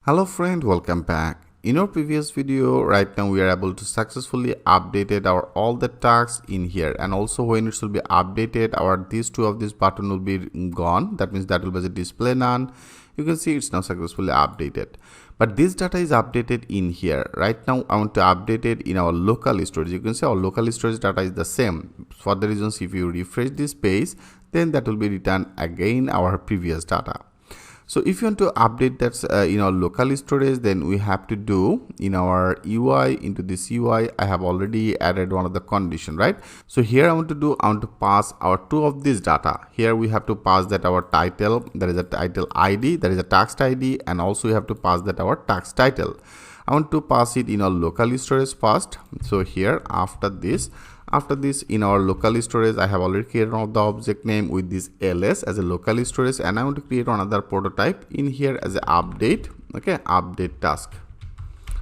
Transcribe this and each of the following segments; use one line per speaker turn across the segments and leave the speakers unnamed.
Hello friend, welcome back. In our previous video, right now we are able to successfully updated our all the tasks in here, and also when it will be updated, our these two of this button will be gone. That means that will be the display none. You can see it's now successfully updated. But this data is updated in here. Right now I want to update it in our local storage. You can see our local storage data is the same. For the reasons, if you refresh this page, then that will be returned again our previous data. So if you want to update that in our local storage, then we have to do in our UI. Into this UI, I have already added one of the condition, right? So here I want to pass our two of this data. Here we have to pass that our title, that is a title ID, that is a text ID, and also we have to pass that our text title. I want to pass it in our local storage first. So here after this in our local storage, I have already created one of the object name with this ls as a local storage, and I want to create another prototype in here as a update. Okay, update task.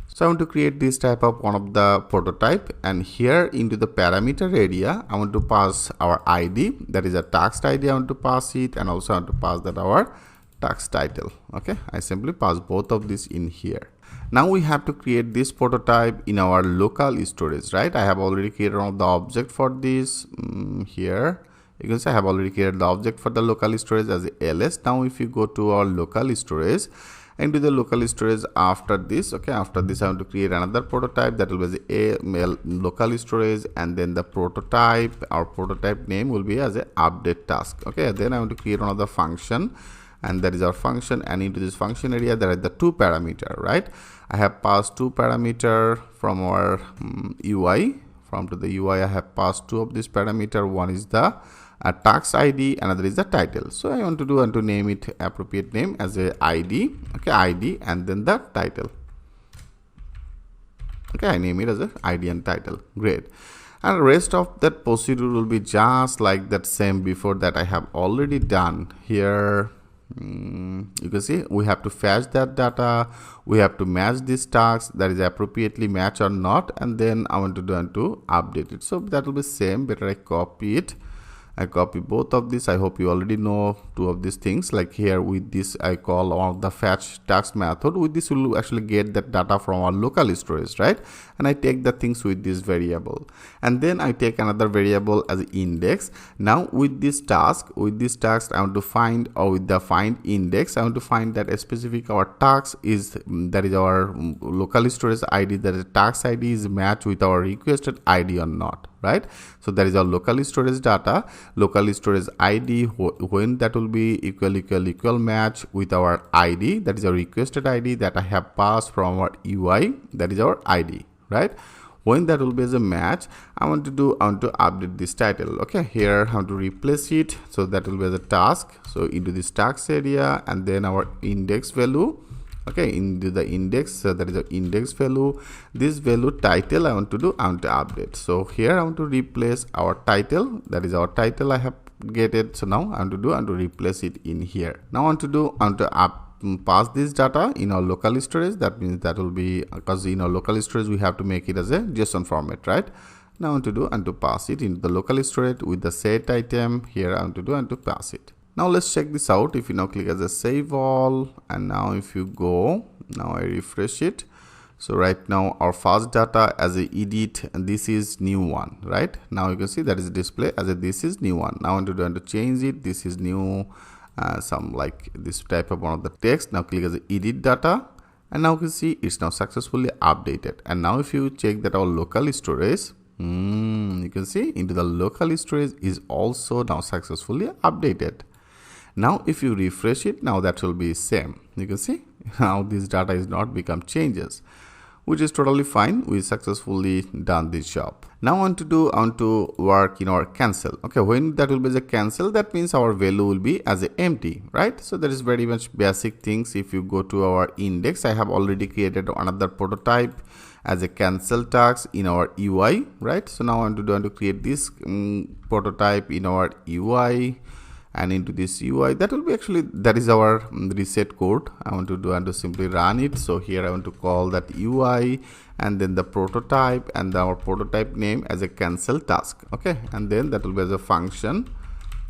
So I want to create this type of one of the prototype, and here into the parameter area I want to pass our ID, that is a text ID. I want to pass it, and also I want to pass that our text title. Okay, I simply pass both of this in here. Now we have to create this prototype in our local storage, right? I have already created one of the object for this. Here you can see I have already created the object for the local storage as a ls. Now if you go to our local storage, into the local storage after this, okay, after this I want to create another prototype that will be a local storage, and then the prototype, our prototype name will be as a update task. Okay, then I want to create another function, and that is our function, and into this function area there are the two parameter, right? I have passed two parameter from our UI. From to the UI I have passed two of this parameter. One is the tax ID, another is the title. So I want to name it appropriate name as a ID. Okay, ID and then the title. Okay, I name it as a ID and title. Great. And the rest of that procedure will be just like that same before that I have already done here. You can see we have to fetch that data, we have to match this task, that is appropriately match or not, and then I want to do and to update it. So that will be same. Better I copy it. I copy both of this. I hope you already know two of these things. Like here with this I call one of the fetch task method. With this we will actually get that data from our local storage, right? And I take the things with this variable, and then I take another variable as index. Now with this task I want to find, or with the find index I want to find that a specific our task is, that is our local storage ID, that is task ID is matched with our requested ID or not, right? So that is our local storage data, local storage ID, when that will be equal match with our ID, that is our requested ID that I have passed from our UI, that is our ID, right? When that will be as a match, I want to update this title. Okay, here I want to replace it, so that will be as a task. So into this task area, and then our index value. Okay, into the index, so that is the index value. This value title I want to update. So here I want to replace our title, that is our title I have get it. So now I want to replace it in here. Now I want to pass this data in our local storage. That means that will be, because in our local storage we have to make it as a JSON format, right? Now I want to pass it into the local storage with the set item. Here I want to pass it. Now let's check this out. If you now click as a save all, and now if you go, now I refresh it. So right now our first data as a edit, and this is new one, right? Now you can see that is display as a this is new one. Now I want to change it. This is new, some like this type of one of the text. Now click as a edit data, and now you can see it's now successfully updated. And now if you check that our local storage, you can see into the local storage is also now successfully updated. Now if you refresh it, now that will be same. You can see now this data is not become changes, which is totally fine. We successfully done this job. Now I want to work in our cancel. Okay, when that will be the cancel, that means our value will be as a empty, right? So that is very much basic things. If you go to our index, I have already created another prototype as a cancel task in our UI, right? So now I want to create this prototype in our UI. And into this UI, that will be actually, that is our reset code. I want to simply run it. So here I want to call that UI, and then the prototype, and our prototype name as a cancel task. Okay, and then that will be as a function,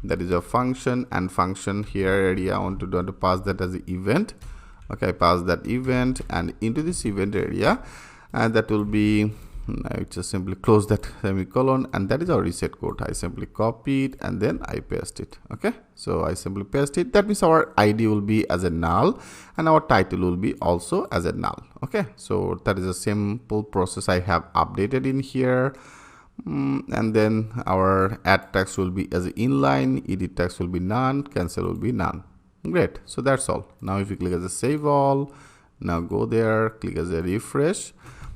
that is a function, and function here area I want to pass that as an event. Okay, I pass that event, and into this event area, and that will be, I just simply close that semicolon, and that is our reset code. I simply copy it and then I paste it. Okay, so I simply paste it. That means our ID will be as a null and our title will be also as a null. Okay, so that is a simple process I have updated in here. And then our add text will be as inline, edit text will be none, cancel will be none. Great, so that's all. Now if you click as a save all, now go there, click as a refresh.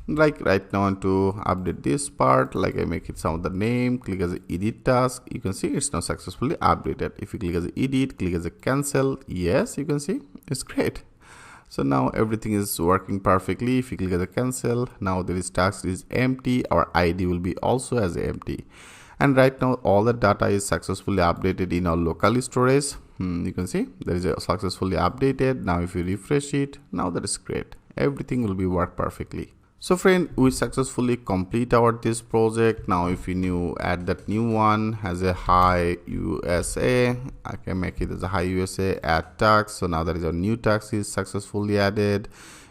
Like right now I want to update this part, like I make it some of the name, click as a edit task, you can see it's now successfully updated. If you click as a edit, click as a cancel, yes, you can see it's great. So now everything is working perfectly. If you click as a cancel, now this task is empty, our ID will be also as empty. And right now all the data is successfully updated in our local storage. You can see that is successfully updated. Now if you refresh it, now that is great, everything will be work perfectly. So friend, we successfully complete our this project. Now if you add that new one as a hi USA, I can make it as a hi USA, add task. So now that is our new task is successfully added.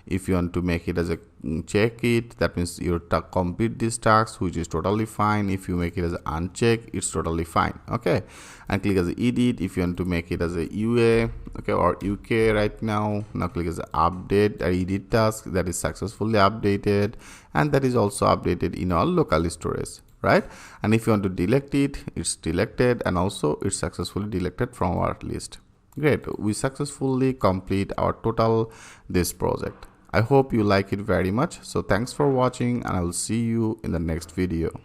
If you want to make it as a check it, that means you complete this task, which is totally fine. If you make it as an uncheck, it's totally fine. Okay, and click as a edit if you want to make it as a UA, okay, or UK right now. Now click as a update or edit task, that is successfully updated, and that is also updated in our local storage, right? And if you want to delete it, it's deleted, and also it's successfully deleted from our list. Great, we successfully complete our total this project. I hope you like it very much. So thanks for watching, and I will see you in the next video.